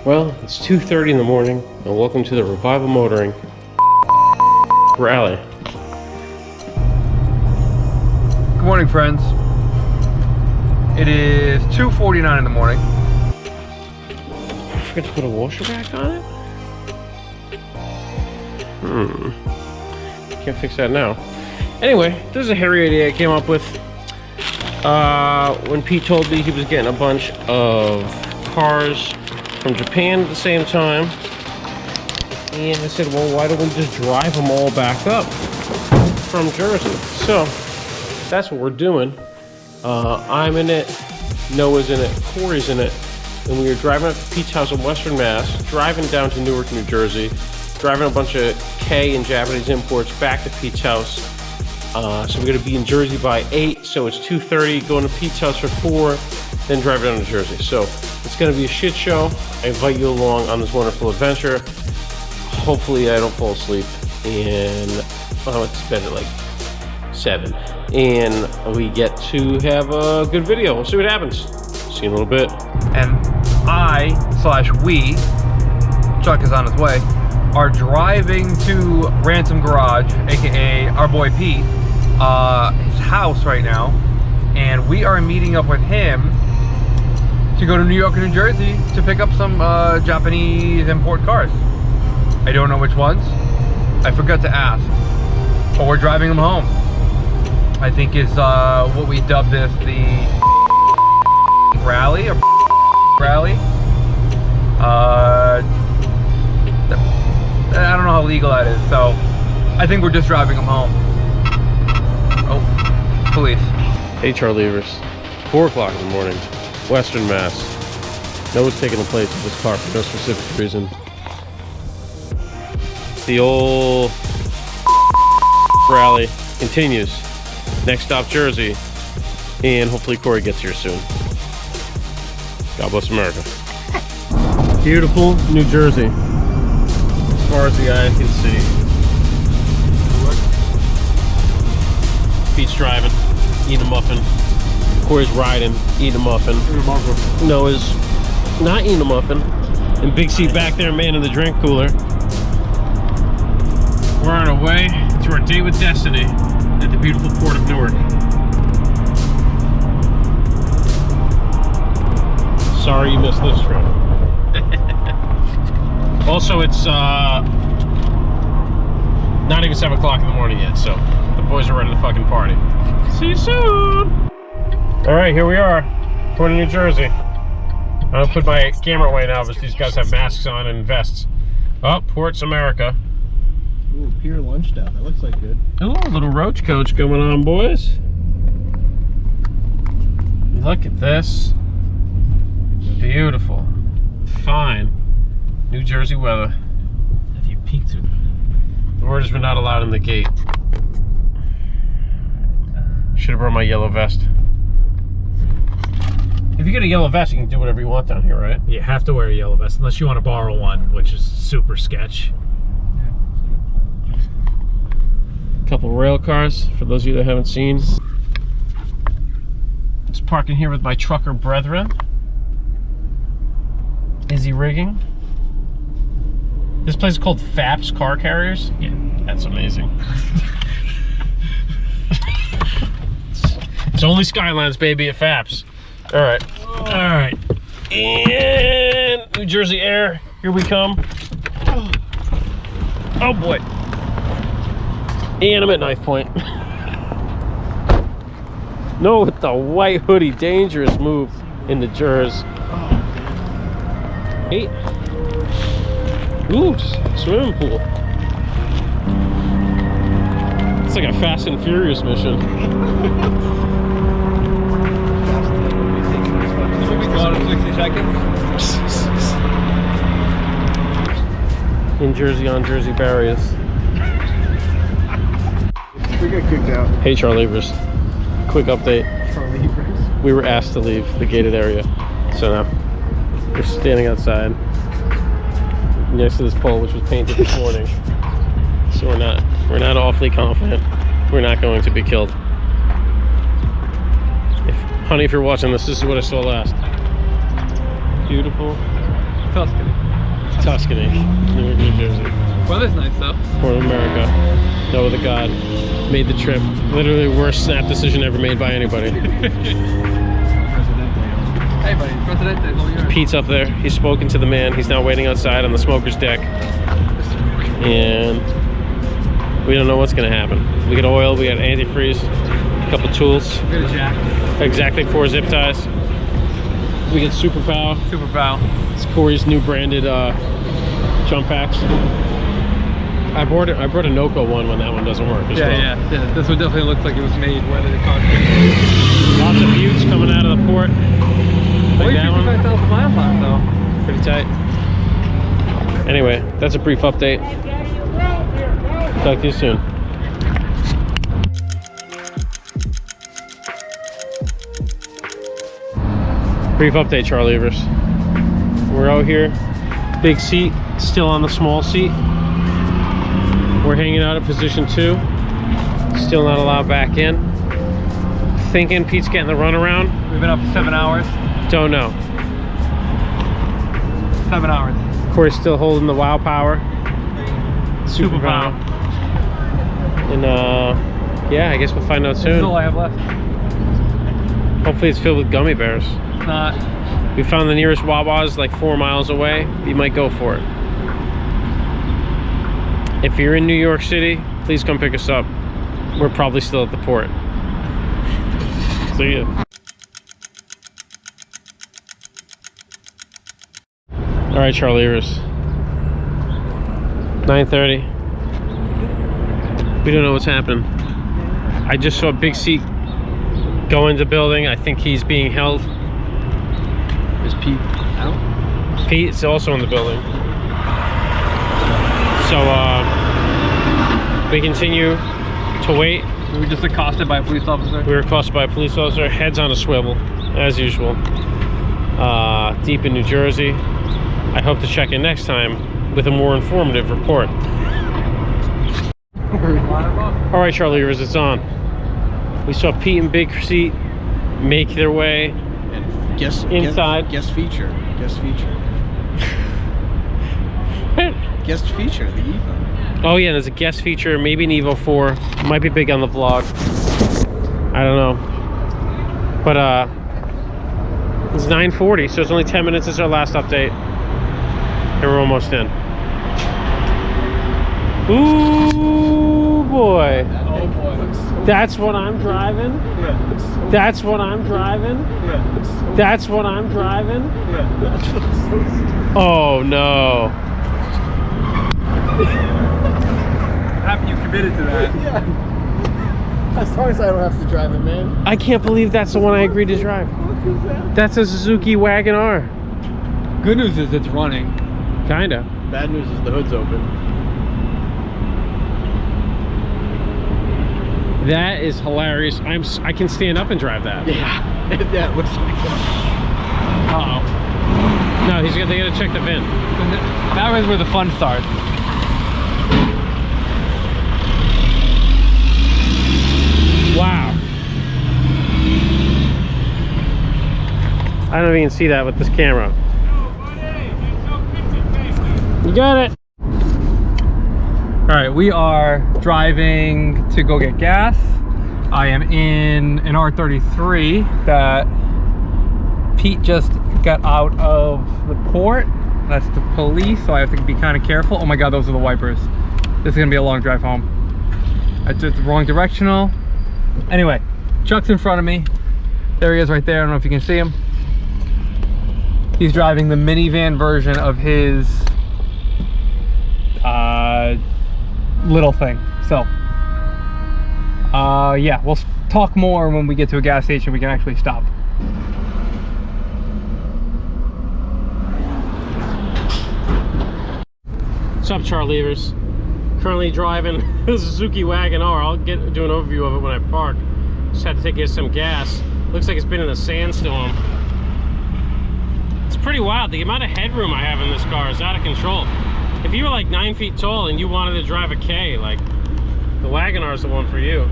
Well, it's 2:30 in the morning, and welcome to the Revival Motoring Rally. Good morning, friends. It is 2:49 in the morning. I forgot to put a washer back on it? Can't fix that now. Anyway, this is a hairy idea I came up with. When Pete told me he was getting a bunch of cars from Japan at the same time, and I said, well, why don't we just drive them all back up from Jersey? So that's what we're doing. I'm in it, Noah's in it, Corey's in it, and we are driving up to Pete's house in Western Mass, driving down to Newark, New Jersey, driving a bunch of Kei and Japanese imports back to Pete's house. So we're going to be in Jersey by 8, so it's 2:30, going to Pete's house for 4, then drive down to Jersey. So it's going to be a shit show. I invite you along on this wonderful adventure. Hopefully I don't fall asleep, and it's bed at like 7, and we get to have a good video. We'll see what happens. See you in a little bit. And we, Chuck is on his way, are driving to Ransom Garage, aka our boy Pete, his house right now, and we are meeting up with him to go to New York and New Jersey to pick up some Japanese import cars. I don't know which ones. I forgot to ask. But we're driving them home. I think is what we dubbed this the rally or rally. I don't know how legal that is, so I think we're just driving them home. Oh, police. Hey, Charlie Evers. 4 o'clock in the morning, Western Mass. Noah's taking the place of this car for no specific reason. The old rally continues. Next stop, Jersey. And hopefully Corey gets here soon. God bless America. Beautiful New Jersey. As far as the eye can see. Pete's driving, eating a muffin. Corey's riding, eating a muffin. Noah's not eating a muffin. And Big C back there, man, in the drink cooler. We're on our way to our date with Destiny at the beautiful port of Newark. Sorry you missed this trip. Also, it's not even 7 o'clock in the morning yet, so the boys are ready to fucking party. See you soon! Alright, here we are. Going to New Jersey. I'm gonna put my camera away now because these guys have masks on and vests. Oh, Ports America. Ooh, Pier Lunch Stop. That looks like good. Ooh, a little roach coach going on, boys. Look at this. Beautiful. Fine. New Jersey weather. If you peek through. The orders were not allowed in the gate. Should have brought my yellow vest. If you get a yellow vest, you can do whatever you want down here, right? You have to wear a yellow vest unless you want to borrow one, which is super sketch. Couple rail cars for those of you that haven't seen. Just parking here with my trucker brethren. Izzy Rigging. This place is called Fap's Car Carriers. Yeah, that's amazing. It's only Skylines, baby, at Fap's. All right. All right. And New Jersey Air, here we come. Oh boy. And I'm at knife point. No, with the white hoodie, dangerous move in the Jers. 8. Ooh, swimming pool. It's like a Fast and Furious mission. Gone in 60 seconds. In Jersey, on Jersey barriers. We got kicked out. Hey, Charlie Evers. Quick update. Charlie Evers. We were asked to leave the gated area, so now we're standing outside next to this pole, which was painted this morning. So we're not awfully confident we're not going to be killed. Honey, if you're watching this, this is what I saw last. Beautiful. Tuscany. Tuscany, Newark, New Jersey. Weather's nice though. Port of America. No other God. Made the trip. Literally worst snap decision ever made by anybody. Hey buddy, Presidente, all yours. Pete's up there. He's spoken to the man. He's now waiting outside on the smoker's deck. And we don't know what's gonna happen. We got oil, we got antifreeze, a couple tools. We got a jack. Exactly 4 zip ties. We get Super Pow. Super Bow. It's Corey's new branded jump packs. I brought a Noco one when that one doesn't work as well. Yeah. This one definitely looks like it was made weather concrete. Lots of buttes coming out of the port. Like that one. 45,000 miles on it though. Pretty tight. Anyway, that's a brief update. Talk to you soon. Brief update, Charlie Evers. We're out here. Big seat, still on the small seat. We're hanging out at position 2. Still not allowed back in. Thinking Pete's getting the runaround. We've been up 7 hours. Don't know. 7 hours. Corey's still holding the wow power. Super Pow. And yeah, I guess we'll find out That's soon. all I have left. Hopefully it's filled with gummy bears. It's not. We found the nearest Wawa's like 4 miles away. You might go for it. If you're in New York City, please come pick us up. We're probably still at the port. See ya. All right, Charlie Evers. 9:30. We don't know what's happening. I just saw Big C go into the building. I think he's being held. Is Pete out? Pete's also in the building. So we continue to wait. We were just accosted by a police officer. We were accosted by a police officer, heads on a swivel, as usual. Deep in New Jersey. I hope to check in next time with a more informative report. All right, Charlie Evers, it's on. We saw Pete and Big Seat make their way inside. Guest feature. Guest feature, the Evo. Oh yeah, there's a guest feature, maybe an Evo 4. Might be big on the vlog. I don't know. But it's 9:40, so it's only 10 minutes since our last update. And we're almost in. Ooh boy. Oh boy. That's what I'm driving. That's what I'm driving. That's what I'm driving. Oh no. Happy you committed to that. Yeah. As long as I don't have to drive it, man. I can't believe that's the one I agreed to drive. That's a Suzuki Wagon R. Good news is it's running. Kinda. Bad news is the hood's open. That is hilarious. I can stand up and drive that. Yeah. Yeah, it looks like that. Uh-oh. No, they gotta check the VIN. That was where the fun starts. Wow. I don't even see that with this camera. You got it. All right, we are driving to go get gas. I am in an R33 that Pete just got out of the port. That's the police, so I have to be kind of careful. Oh my God, those are the wipers. This is gonna be a long drive home. I took the wrong directional. Anyway, Chuck's in front of me. There he is right there. I don't know if you can see him. He's driving the minivan version of his little thing. So yeah, we'll talk more when we get to a gas station we can actually stop. What's up, Charlie Evers? Currently driving the Suzuki Wagon R. I'll do an overview of it when I park. Just had to get some gas. Looks like it's been in a sandstorm. It's pretty wild. The amount of headroom I have in this car is out of control. If you were like 9 feet tall and you wanted to drive a Kei, like, the Wagon R is the one for you.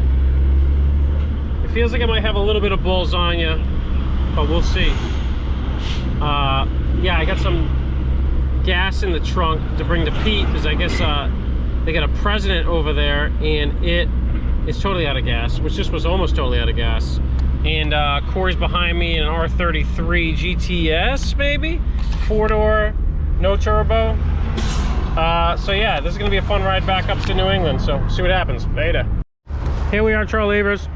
It feels like I might have a little bit of balls on you, but we'll see. Yeah, I got some gas in the trunk to bring to Pete, because I guess they got a President over there, and it is totally out of gas, which just was almost totally out of gas. And Corey's behind me in an R33 GTS, maybe? 4-door, no turbo. So yeah, this is gonna be a fun ride back up to New England, so see what happens. Beta. Here we are, Charlie Evers.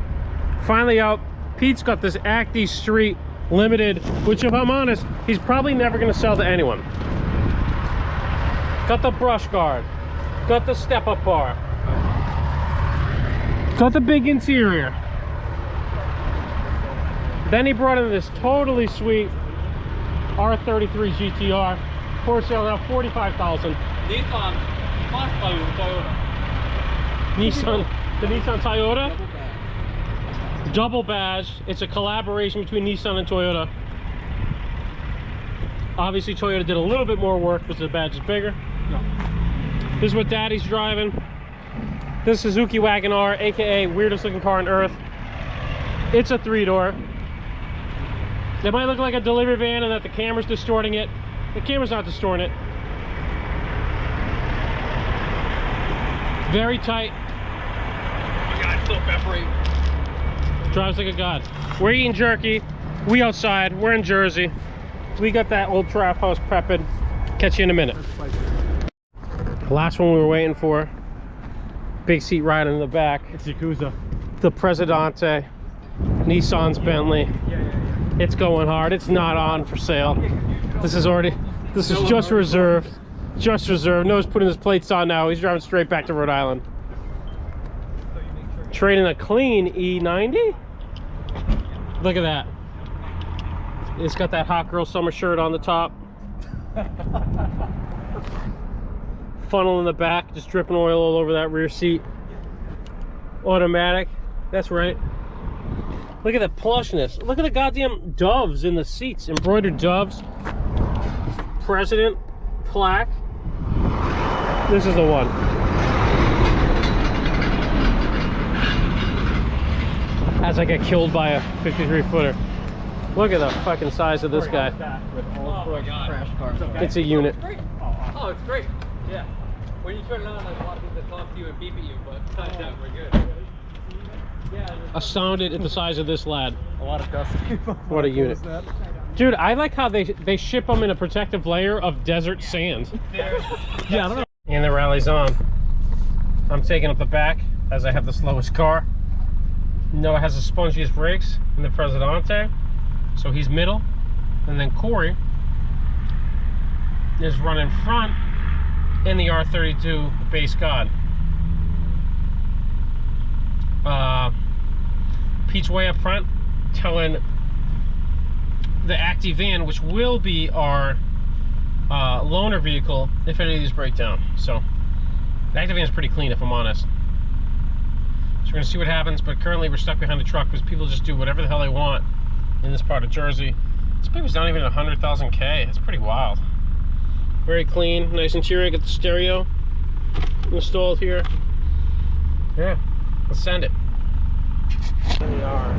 Finally out. Pete's got this Acti Street Limited, which if I'm honest, he's probably never gonna sell to anyone. Got the brush guard, got the step-up bar, got the big interior. Then he brought in this totally sweet R33 GTR. For sale now, $45,000. Nissan, the Nissan Toyota. Double badge. It's a collaboration between Nissan and Toyota. Obviously Toyota did a little bit more work because the badge is bigger. No. This is what Daddy's driving. This Suzuki Wagon R, aka weirdest looking car on earth. It's a 3-door. It might look like a delivery van and that the camera's distorting it. The camera's not distorting it. Very tight. Oh my God, still peppery. Drives like a god. We're eating jerky. We outside. We're in Jersey. We got that old trap house prepping. Catch you in a minute. Last one we were waiting for. Big seat right in the back. It's Yakuza. The Presidente. Nissan's Bentley. It's going hard. It's not on for sale. This is just reserved. Just reserved. Noah's putting his plates on now. He's driving straight back to Rhode Island. Trading a clean E90. Look at that. It's got that hot girl summer shirt on the top. Funnel in the back, just dripping oil all over that rear seat. Automatic. That's right. Look at the plushness. Look at the goddamn doves in the seats. Embroidered doves. President plaque. This is the one. As I get killed by a 53-footer. Look at the fucking size of this guy. Oh my God. Crash car. It's a unit. Oh, it's great. Yeah. When you turn it on, there's a lot of people that talk to you and beep at you, but yeah, we're good. Astounded at the size of this lad. A lot of dust. What a unit. Dude, I like how they ship them in a protective layer of desert sand. Yeah, I don't know. And the rally's on. I'm taking up the back as I have the slowest car. Noah has the spongiest brakes in the Presidente, so he's middle. And then Corey is running front in the R32 base god. Pete's way up front, towing the Acti van, which will be our loaner vehicle if any of these break down. So the Acti van is pretty clean, if I'm honest. So we're gonna see what happens, but currently we're stuck behind the truck because people just do whatever the hell they want in this part of Jersey. This baby's not even 100,000 K. That's pretty wild. Very clean, nice interior. Get the stereo installed here. Yeah, let's send it. Here we are.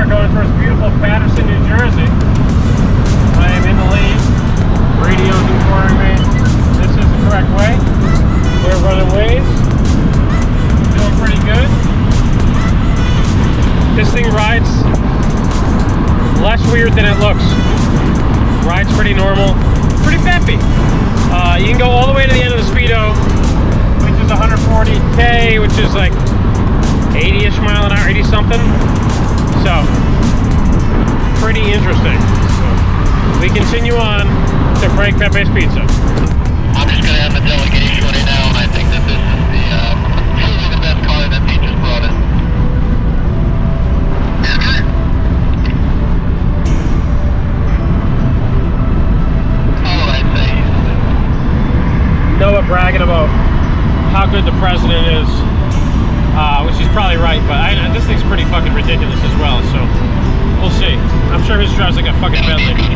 Going towards beautiful Patterson, New Jersey. I am in the lead. Radio's informing me this is the correct way. We're running waves. Feeling pretty good. This thing rides less weird than it looks. Rides pretty normal. Pretty peppy. You can go all the way to the end of the speedo, which is 140K, which is like 80-ish mile an hour, 80 something. So, pretty interesting. So, we continue on to Frank Pepe's Pizza. I'm just going to have a delegation right now, and I think that this is truly the best car that Pete just brought in. Noah bragging about how good the president is, which he's probably right, but this thing's pretty fucking ridiculous as well, so we'll see. I'm sure his drives like a fucking Bentley.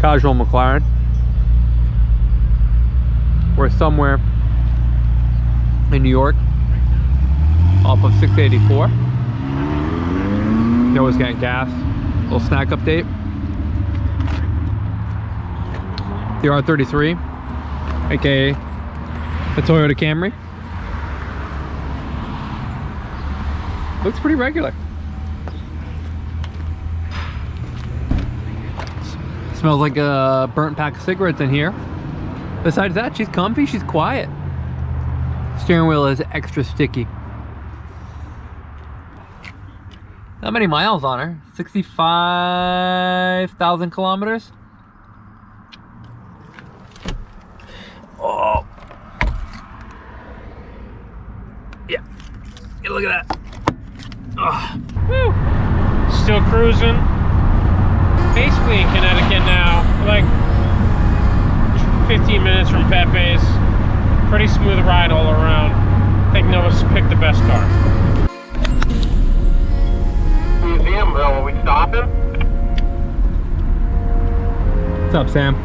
Casual McLaren. We're somewhere in New York off of 684. Noah's getting gas. Little snack update. The R33, aka the Toyota Camry. Looks pretty regular. Smells like a burnt pack of cigarettes in here. Besides that, she's comfy, she's quiet. Steering wheel is extra sticky. Not many miles on her. 65,000 kilometers. Oh. Yeah. Look at that. Oh. Woo. Still cruising. Basically in Connecticut now, like 15 minutes from Pepe's. Pretty smooth ride all around. I think Noah's picked the best car. Museum, will we stop him? What's up, Sam?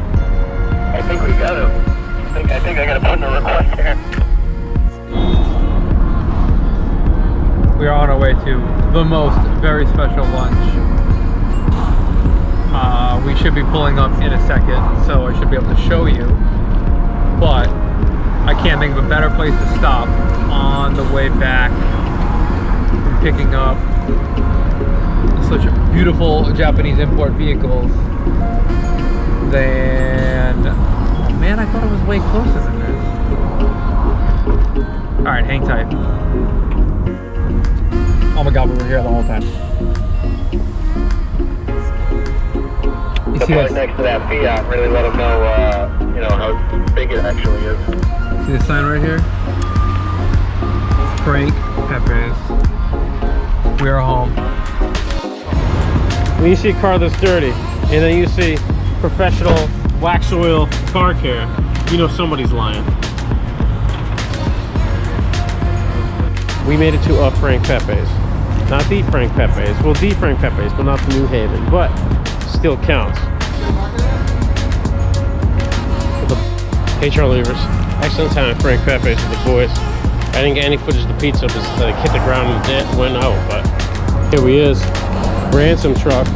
I think we got him. I think I gotta put in a request here. We are on our way to the most very special lunch. We should be pulling up in a second, so I should be able to show you. But I can't think of a better place to stop on the way back from picking up such beautiful Japanese import vehicles than... Oh man, I thought it was way closer than this. Alright, hang tight. Oh my god, we were here the whole time. The boy next to that Fiat really let him know, you know, how big it actually is. See the sign right here? Frank Pepe's. We are home. When you see a car that's dirty, and then you see professional wax oil car care, you know somebody's lying. We made it to a Frank Pepe's. Not the Frank Pepe's. Well, the Frank Pepe's, but not the New Haven. But still counts. The HR levers. Excellent time at Frank Pepe's with the boys. I didn't get any footage of the pizza because it hit the ground and it went out, but here he is. Ransom truck.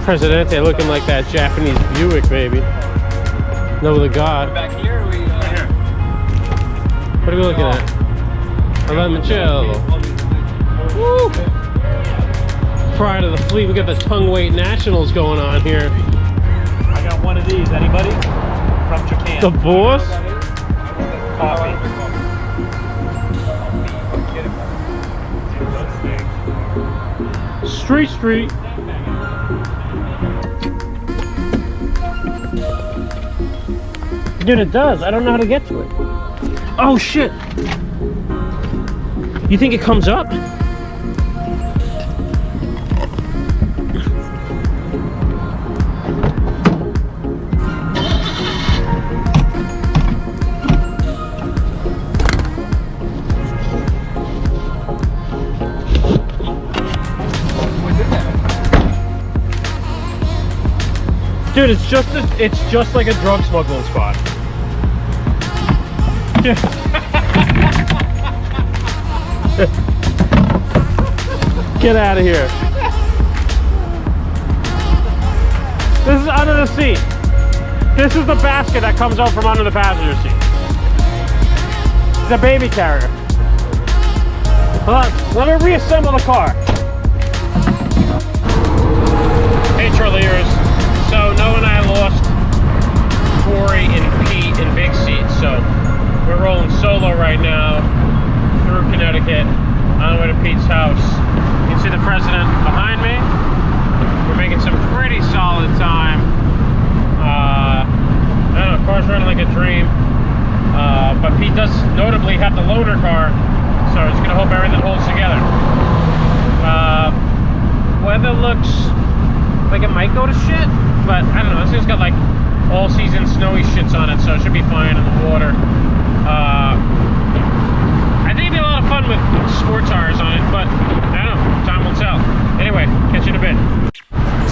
Presidente looking like that Japanese Buick, baby. No, the God. Back here, we here. What are we looking at? A limoncello. Woo! Prior to the fleet, we got the tongue weight nationals going on here. I got one of these. Anybody? From Japan. The boss? Coffee. Street. Dude, it does. I don't know how to get to it. Oh shit! You think it comes up? Dude, it's just like a drug smuggling spot. Dude. Get out of here. This is under the seat. This is the basket that comes out from under the passenger seat. It's a baby carrier. Hold on, let me reassemble the car. Hey, Trolleyers. So Noah and I lost Corey and Pete in big seats, so we're rolling solo right now through Connecticut on the way to Pete's house. You can see the president behind me. We're making some pretty solid time. I don't know, car's running like a dream. But Pete does notably have the loaner car, so just gonna hope everything holds together. Weather looks like it might go to shit, but I don't know. This thing's got like all season snowy shits on it, so it should be fine in the water. I think it'd be a lot of fun with sport tires on it, but I don't know. Time will tell. Anyway, catch you in a bit.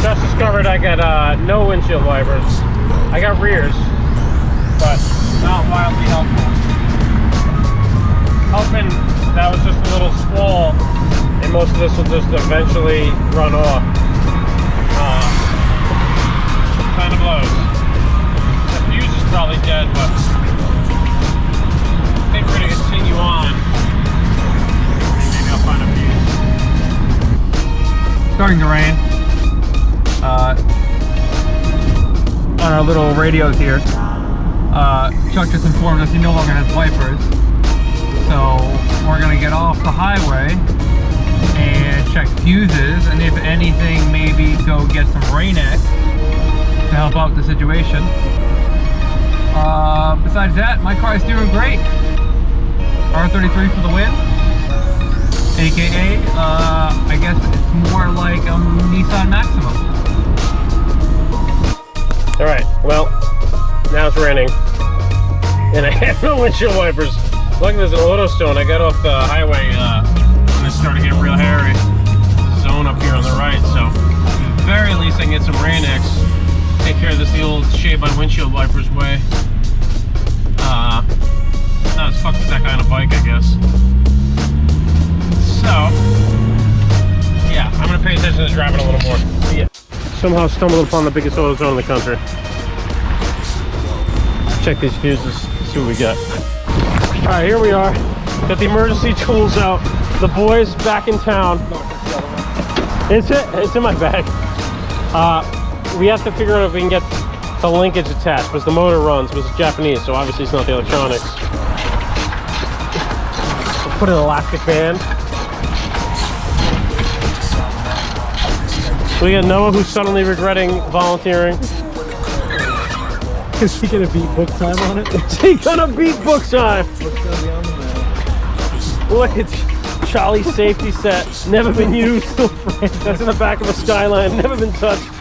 Just discovered I got no windshield wipers. I got rears, but not wildly helpful. Hoping that was just a little squall, and most of this will just eventually run off. Kind of blows. The fuse is probably dead, but I think we're going to continue on. Maybe I'll find a fuse. Starting to rain. On our little radios here, Chuck just informed us he no longer has wipers. So we're going to get off the highway and check fuses, and if anything, maybe go get some Rain-X to help out the situation. Besides that, my car is doing great. R33 for the win. AKA, I guess it's more like a Nissan Maxima. Alright, well, now it's raining. And I have no windshield wipers. Luckily there's an auto stone. I got off the highway and it started getting real hairy. Zone up here on the right, so at the very least I can get some Rain-X. Take care of this the old shave my windshield wipers way. Not as fucked with that kind of bike, I guess. So, yeah, I'm gonna pay attention to driving a little more. Yeah. Somehow stumbled upon the biggest auto zone in the country. Check these fuses, see what we got. All right, here we are. Got the emergency tools out. The boys back in town. It's in my bag. We have to figure out if we can get the linkage attached, because the motor runs, but it's Japanese, so obviously it's not the electronics. We'll put an elastic band. We got Noah, who's suddenly regretting volunteering. Is he gonna beat book time on it? Is he gonna beat book time? What's gonna be on the map? Look, it's Charlie's safety set. Never been used. That's in the back of a Skyline. Never been touched.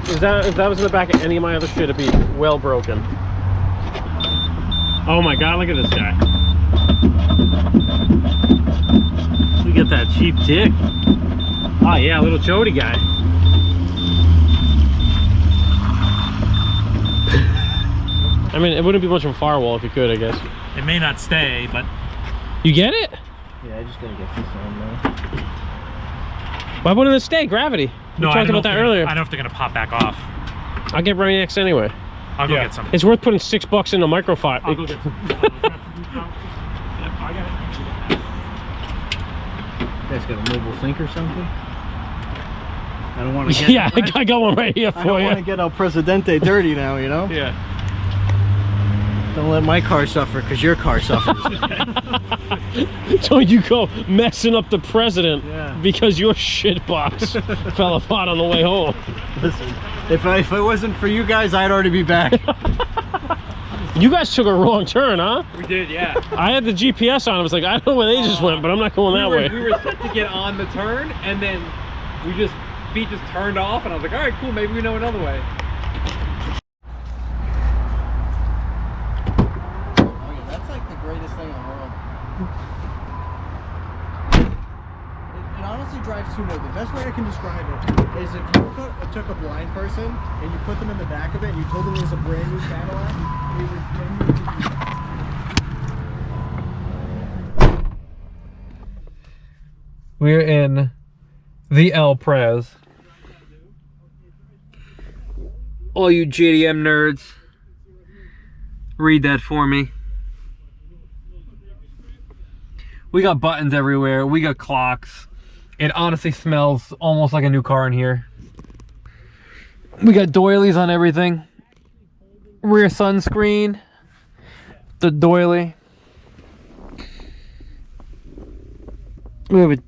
If that was in the back of any of my other shit, it'd be well broken. Oh my god, look at this guy. Look at that cheap dick. Oh yeah, little Jody guy. I mean, it wouldn't be much of a firewall if you could, I guess. It may not stay, but You get it? Yeah, I just gotta get this on now. Why wouldn't it stay? Gravity. We talked about that earlier. I don't know if they're gonna pop back off. I'll get Rain-X anyway. I'll go get some. It's worth putting $6 in a microfiber. I'll go get some. You guys got a mobile sink or something? I don't want to get. Yeah, I got one right here for I don't you. want to get El Presidente dirty now, you know? Yeah. Don't let my car suffer because your car suffers. Don't you go messing up the president Yeah. because your shit box fell apart on the way home. Listen, if it wasn't for you guys, I'd already be back. You guys took a wrong turn, huh? We did, yeah. I had the GPS on. I was like, I don't know where they just went, but I'm not going that way. We were set to get on the turn, and then Pete just turned off, and I was like, all right, cool, maybe we know another way. That's like the greatest thing in the world. It honestly drives who know, the best way I can describe it is if you took a blind person and you put them in the back of it and you told them it was a brand new Cadillac, they would genuinely do that. We're in the El Pres. All you JDM nerds, read that for me. We got buttons everywhere. We got clocks. It honestly smells almost like a new car in here. We got doilies on everything. Rear sunscreen. The doily. We have a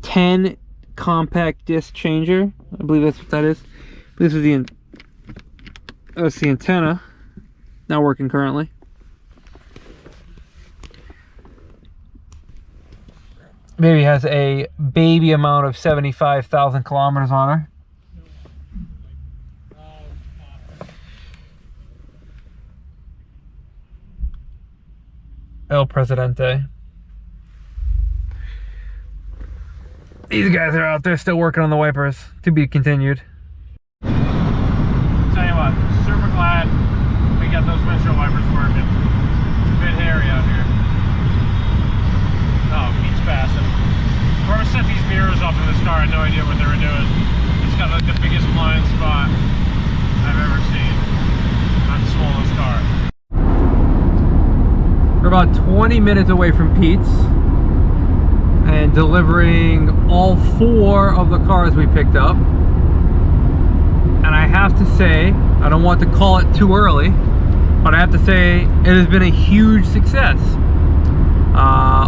10 compact disc changer. I believe that's what that is. This is that's the antenna. Not working currently. Maybe has a baby amount of 75,000 kilometers on her. El Presidente. These guys are out there still working on the wipers. To be continued. Tell you what, super glad we got those windshield wipers working. It's a bit hairy out here. Oh, Pete's passing. Whoever set these mirrors up in this car had no idea what they were doing. It's got like the biggest blind spot I've ever seen on the smallest car. We're about 20 minutes away from Pete's and delivering all 4 of the cars we picked up. And I have to say, I don't want to call it too early, but I have to say it has been a huge success.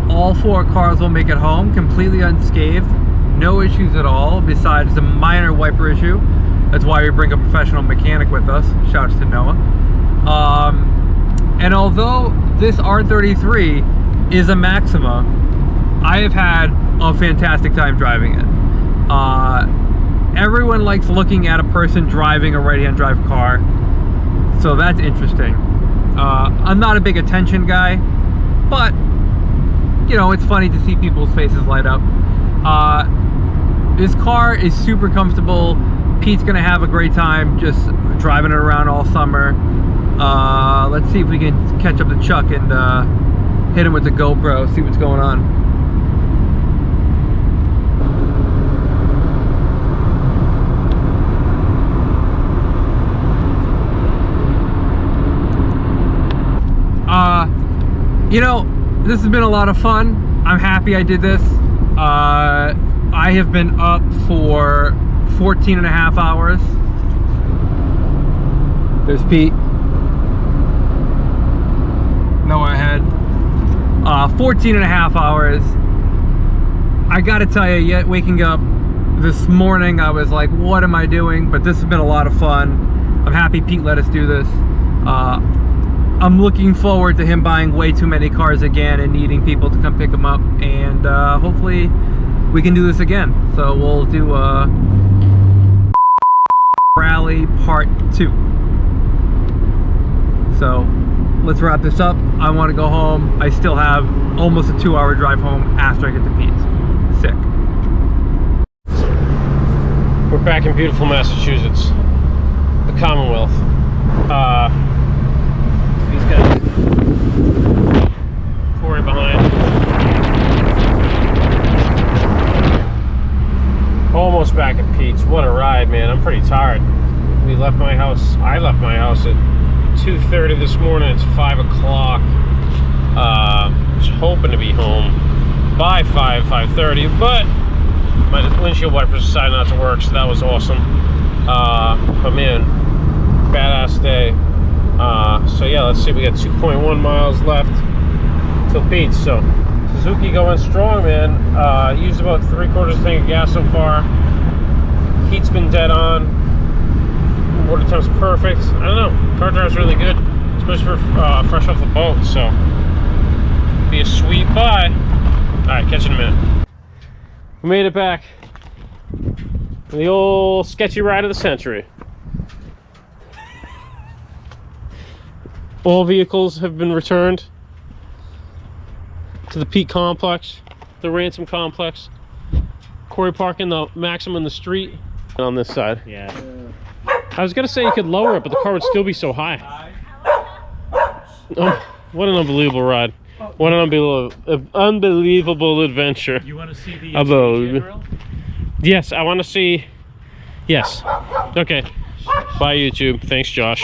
All 4 cars will make it home completely unscathed, no issues at all besides the minor wiper issue. That's why we bring a professional mechanic with us. Shouts to Noah. And although this R33 is a Maxima, I have had a fantastic time driving it. Everyone likes looking at a person driving a right-hand drive car, so that's interesting. I'm not a big attention guy, but you know, it's funny to see people's faces light up. This car is super comfortable. Pete's gonna have a great time just driving it around all summer. Let's see if we can catch up to Chuck and hit him with the GoPro, see what's going on. You know, this has been a lot of fun. I'm happy I did this. I have been up for 14 and a half hours. There's Pete. Noah ahead. 14 and a half hours. I gotta tell you, yet waking up this morning, I was like, what am I doing? But this has been a lot of fun. I'm happy Pete let us do this. I'm looking forward to him buying way too many cars again and needing people to come pick him up, and hopefully we can do this again. So we'll do a rally part 2. So let's wrap this up. I want to go home. I still have almost a 2-hour drive home after I get to Pete's. Sick. We're back in beautiful Massachusetts, the Commonwealth. These guys, Corey behind. Almost back at Pete's. What a ride, man. I'm pretty tired. We left my house. I left my house at 2:30 this morning. It's 5 o'clock. Was hoping to be home by 5:30, but my windshield wipers decided not to work, so that was awesome. But man, badass day. So yeah, let's see, we got 2.1 miles left till Pete's. So Suzuki going strong, man. Used about 3/4 tank of gas so far. Heat's been dead on. Water temp's perfect. I don't know, car drive's really good, especially for fresh off the boat. So be a sweet buy. All right, catch you in a minute. We made it back. The old sketchy ride of the century. All vehicles have been returned to the Pete complex, the Ransom complex. Corey parking the Maxima in the street on this side. Yeah. I was gonna say you could lower it, but the car would still be so high. Oh, what an unbelievable ride. What an unbelievable adventure. You want to see the Abode. grill? Yes, I want to see. Yes. Okay. Bye, YouTube. Thanks, Josh.